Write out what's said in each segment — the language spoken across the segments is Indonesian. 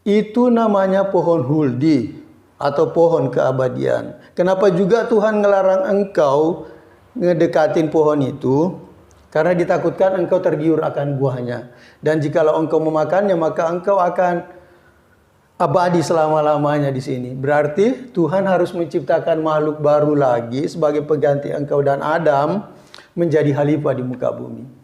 Itu namanya pohon huldi atau pohon keabadian. Kenapa juga Tuhan ngelarang engkau ngedekatin pohon itu? Karena ditakutkan engkau tergiur akan buahnya. Dan jikalau engkau memakannya, maka engkau akan abadi selama-lamanya di sini. Berarti Tuhan harus menciptakan makhluk baru lagi sebagai pengganti engkau dan Adam menjadi khalifah di muka bumi.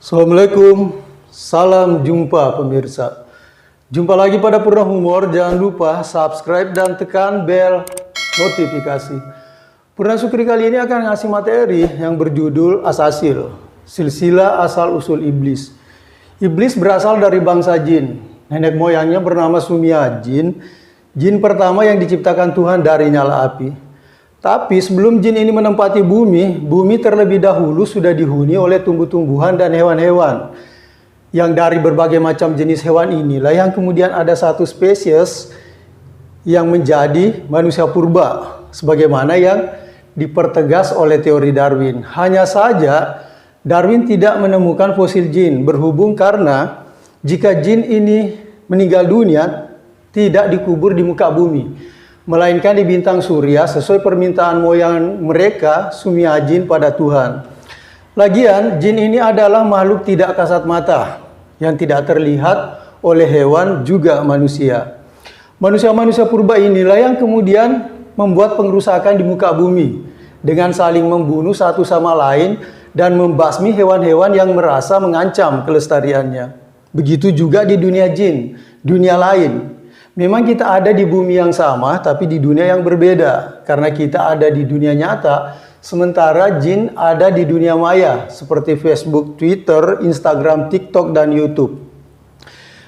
Assalamualaikum, salam jumpa pemirsa. Jumpa lagi pada Purna Humor. Jangan lupa subscribe dan tekan bel notifikasi. Purna Sukri kali ini akan ngasih materi yang berjudul Asasil, silsilah asal usul iblis. Iblis berasal dari bangsa jin. Nenek moyangnya bernama Sumia jin. Jin pertama yang diciptakan Tuhan dari nyala api. Tapi sebelum jin ini menempati bumi, bumi terlebih dahulu sudah dihuni oleh tumbuh-tumbuhan dan hewan-hewan. Yang dari berbagai macam jenis hewan inilah yang kemudian ada satu spesies yang menjadi manusia purba. Sebagaimana yang dipertegas oleh teori Darwin. Hanya saja Darwin tidak menemukan fosil jin, berhubung karena jika jin ini meninggal dunia, tidak dikubur di muka bumi, melainkan di bintang surya sesuai permintaan moyang mereka, Sumia jin, pada Tuhan. Lagian, jin ini adalah makhluk tidak kasat mata, yang tidak terlihat oleh hewan juga manusia. Manusia-manusia purba inilah yang kemudian membuat pengerusakan di muka bumi, dengan saling membunuh satu sama lain dan membasmi hewan-hewan yang merasa mengancam kelestariannya. Begitu juga di dunia jin, dunia lain. Memang kita ada di bumi yang sama, tapi di dunia yang berbeda. Karena kita ada di dunia nyata, sementara jin ada di dunia maya, seperti Facebook, Twitter, Instagram, TikTok, dan YouTube.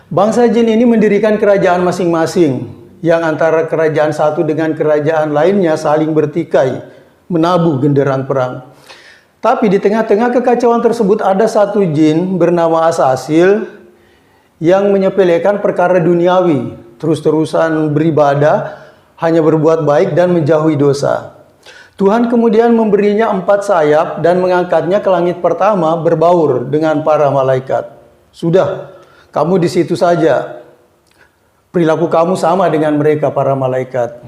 Bangsa jin ini mendirikan kerajaan masing-masing, yang antara kerajaan satu dengan kerajaan lainnya saling bertikai, menabuh genderang perang. Tapi di tengah-tengah kekacauan tersebut ada satu jin bernama Asasil, yang menyepelekan perkara duniawi, terus-terusan beribadah, hanya berbuat baik dan menjauhi dosa. Tuhan kemudian memberinya 4 sayap dan mengangkatnya ke langit pertama berbaur dengan para malaikat. Sudah, kamu di situ saja. Perilaku kamu sama dengan mereka, para malaikat.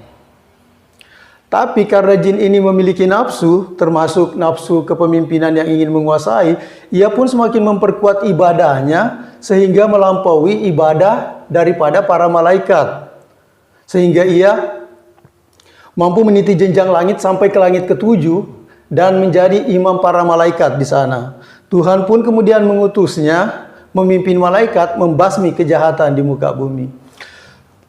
Tapi karena jin ini memiliki nafsu, termasuk nafsu kepemimpinan yang ingin menguasai, ia pun semakin memperkuat ibadahnya sehingga melampaui ibadah daripada para malaikat. Sehingga ia mampu meniti jenjang langit sampai ke langit ke-7 dan menjadi imam para malaikat di sana. Tuhan pun kemudian mengutusnya memimpin malaikat membasmi kejahatan di muka bumi.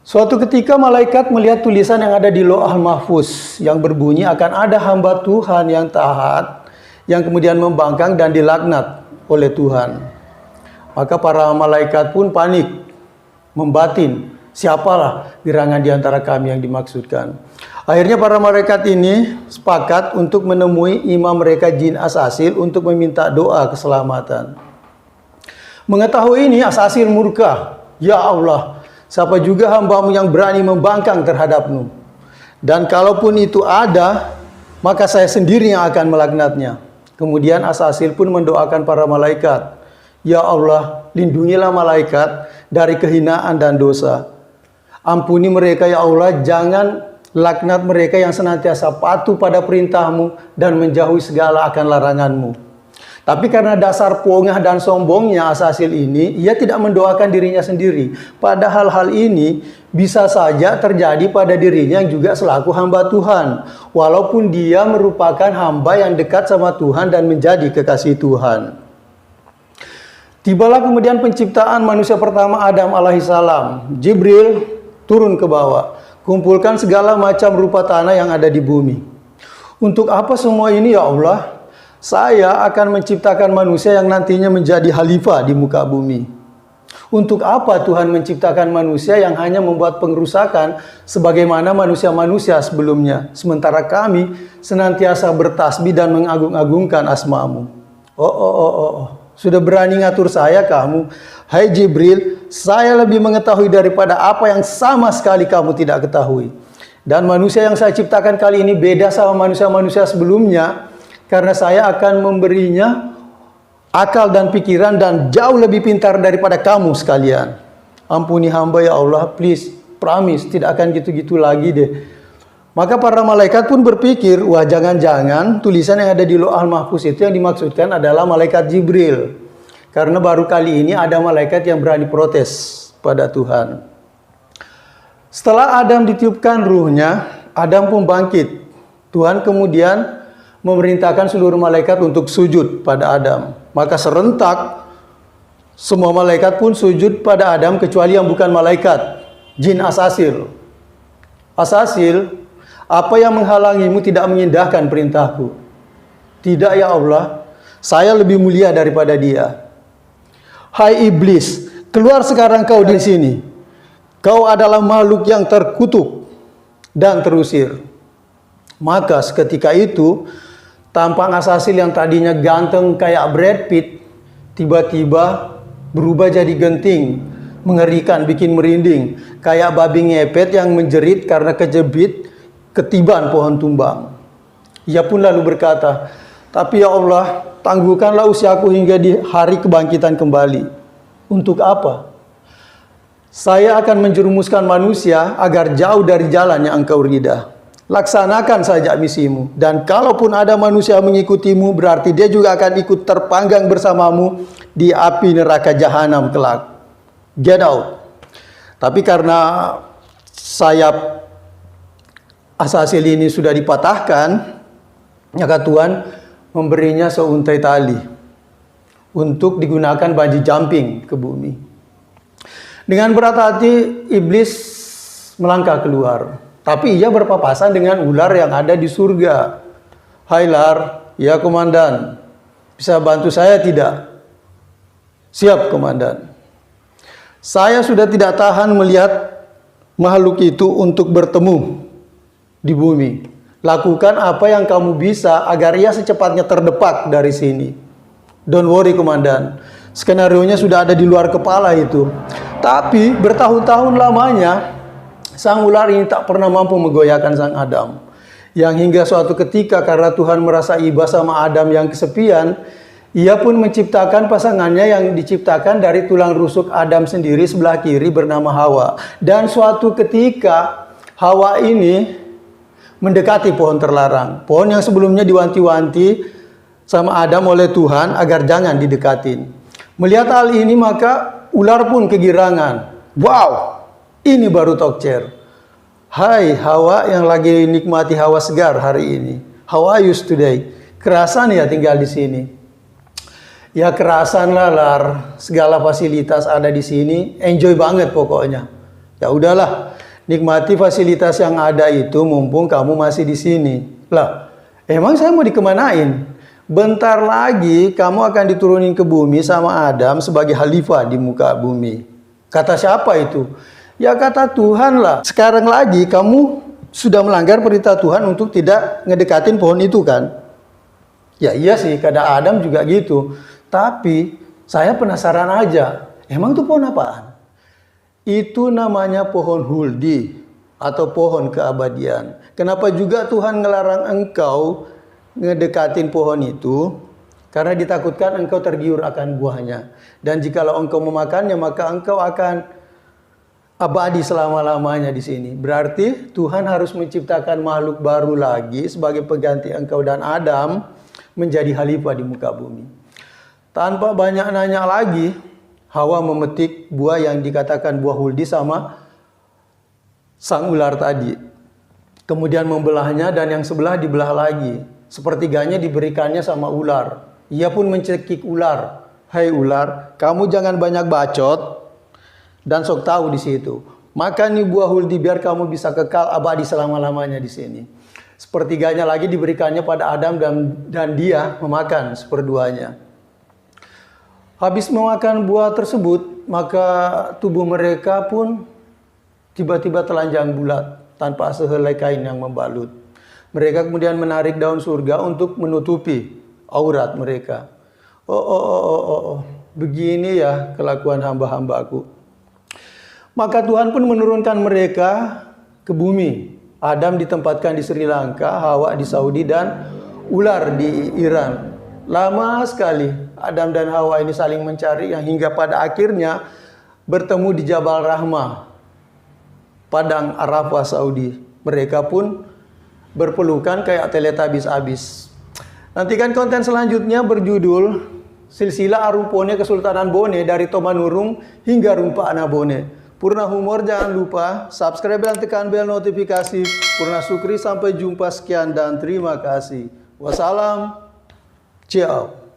Suatu ketika malaikat melihat tulisan yang ada di Lauhul Mahfuz yang berbunyi akan ada hamba Tuhan yang taat yang kemudian membangkang dan dilaknat oleh Tuhan. Maka para malaikat pun panik, membatin, siapalah gerangan di antara kami yang dimaksudkan. Akhirnya para malaikat ini sepakat untuk menemui imam mereka jin Asasil untuk meminta doa keselamatan. Mengetahui ini Asasil murka, "Ya Allah, siapa juga hambamu yang berani membangkang terhadapmu? Dan kalaupun itu ada, maka saya sendiri yang akan melaknatnya." Kemudian Asasil pun mendoakan para malaikat, "Ya Allah, lindungilah malaikat dari kehinaan dan dosa. Ampuni mereka ya Allah, jangan laknat mereka yang senantiasa patuh pada perintahmu dan menjauhi segala akan laranganmu." Tapi karena dasar pongah dan sombongnya Asasil ini, ia tidak mendoakan dirinya sendiri. Padahal hal ini bisa saja terjadi pada dirinya yang juga selaku hamba Tuhan. Walaupun dia merupakan hamba yang dekat sama Tuhan dan menjadi kekasih Tuhan. Tibalah kemudian penciptaan manusia pertama Adam alaihissalam. Jibril turun ke bawah, kumpulkan segala macam rupa tanah yang ada di bumi. Untuk apa semua ini ya Allah? Saya akan menciptakan manusia yang nantinya menjadi khalifah di muka bumi. Untuk apa Tuhan menciptakan manusia yang hanya membuat pengerusakan sebagaimana manusia-manusia sebelumnya, sementara kami senantiasa bertasbih dan mengagung-agungkan asma-Mu. Sudah berani ngatur saya kamu. Hai Jibril, saya lebih mengetahui daripada apa yang sama sekali kamu tidak ketahui. Dan manusia yang saya ciptakan kali ini beda sama manusia-manusia sebelumnya, karena saya akan memberinya akal dan pikiran dan jauh lebih pintar daripada kamu sekalian. Ampuni hamba ya Allah, please, promise, tidak akan gitu-gitu lagi deh. Maka para malaikat pun berpikir, wah jangan-jangan tulisan yang ada di Lauhul Mahfuz itu yang dimaksudkan adalah malaikat Jibril. Karena baru kali ini ada malaikat yang berani protes pada Tuhan. Setelah Adam ditiupkan ruhnya, Adam pun bangkit. Tuhan kemudian memerintahkan seluruh malaikat untuk sujud pada Adam. Maka serentak semua malaikat pun sujud pada Adam kecuali yang bukan malaikat, jin Asasil. Asasil, apa yang menghalangimu tidak mengindahkan perintahku? Tidak ya Allah, saya lebih mulia daripada dia. Hai iblis, keluar sekarang kau di sini. Kau adalah makhluk yang terkutuk dan terusir. Maka seketika itu tampang Asasil yang tadinya ganteng kayak Brad Pitt tiba-tiba berubah jadi genting, mengerikan, bikin merinding, kayak babi ngepet yang menjerit karena kejepit ketiban pohon tumbang. Ia pun lalu berkata, tapi ya Allah, tangguhkanlah usiaku hingga di hari kebangkitan kembali. Untuk apa? Saya akan menjerumuskan manusia agar jauh dari jalan yang engkau ridha. Laksanakan saja misimu. Dan kalaupun ada manusia mengikutimu, berarti dia juga akan ikut terpanggang bersamamu di api neraka jahanam kelak. Get out. Tapi karena sayap Asasil ini sudah dipatahkan, maka Tuhan memberinya seuntai tali untuk digunakan bungee jumping ke bumi. Dengan berat hati, iblis melangkah keluar. Tapi ia berpapasan dengan ular yang ada di surga. Hai Lar, ya komandan, bisa bantu saya tidak? Siap komandan. Saya sudah tidak tahan melihat makhluk itu untuk bertemu di bumi. Lakukan apa yang kamu bisa agar ia secepatnya terdepak dari sini. Don't worry komandan, skenarionya sudah ada di luar kepala itu. Tapi bertahun-tahun lamanya sang ular ini tak pernah mampu menggoyahkan sang Adam. Yang hingga suatu ketika karena Tuhan merasa iba sama Adam yang kesepian, ia pun menciptakan pasangannya yang diciptakan dari tulang rusuk Adam sendiri sebelah kiri bernama Hawa. Dan suatu ketika Hawa ini mendekati pohon terlarang. Pohon yang sebelumnya diwanti-wanti sama Adam oleh Tuhan agar jangan didekatin. Melihat hal ini maka ular pun kegirangan. Wow! Ini baru talkcer. Hai Hawa yang lagi nikmati hawa segar hari ini. How are you today? Kerasan ya tinggal di sini. Ya kerasan lah Lar. Segala fasilitas ada di sini. Enjoy banget pokoknya. Ya udahlah. Nikmati fasilitas yang ada itu mumpung kamu masih di sini. Lah, emang saya mau dikemanain? Bentar lagi kamu akan diturunin ke bumi sama Adam sebagai khalifah di muka bumi. Kata siapa itu? Ya kata Tuhan lah. Sekarang lagi kamu sudah melanggar perintah Tuhan untuk tidak ngedekatin pohon itu kan? Ya iya sih, kata Adam juga gitu. Tapi saya penasaran aja. Emang itu pohon apaan? Itu namanya pohon huldi atau pohon keabadian. Kenapa juga Tuhan ngelarang engkau ngedekatin pohon itu? Karena ditakutkan engkau tergiur akan buahnya. Dan jikalau engkau memakannya maka engkau akan abadi selama-lamanya di sini. Berarti Tuhan harus menciptakan makhluk baru lagi sebagai pengganti engkau dan Adam menjadi khalifah di muka bumi. Tanpa banyak nanya lagi, Hawa memetik buah yang dikatakan buah huldi sama sang ular tadi. Kemudian membelahnya dan yang sebelah dibelah lagi. Sepertiganya diberikannya sama ular. Ia pun mencekik ular. Hai ular, kamu jangan banyak bacot dan sok tahu di situ. Makan nih buah huldi biar kamu bisa kekal abadi selama-lamanya di sini. Sepertiganya lagi diberikannya pada Adam dan dia memakan seperduanya. Habis memakan buah tersebut, maka tubuh mereka pun tiba-tiba telanjang bulat tanpa sehelai kain yang membalut. Mereka kemudian menarik daun surga untuk menutupi aurat mereka. Begini ya kelakuan hamba-hambaku. Maka Tuhan pun menurunkan mereka ke bumi. Adam ditempatkan di Sri Lanka, Hawa di Saudi, dan ular di Iran. Lama sekali Adam dan Hawa ini saling mencari, yang hingga pada akhirnya bertemu di Jabal Rahmah, Padang Arafah, Saudi. Mereka pun berpelukan kayak Teletubbies abis. Nantikan konten selanjutnya berjudul Silsilah Arumpone Kesultanan Bone dari Tomanurung hingga Rumpa Anak Bone. Purna Humor, jangan lupa subscribe dan tekan bel notifikasi. Purna Sukri, sampai jumpa, sekian dan terima kasih. Wassalam. Ciao.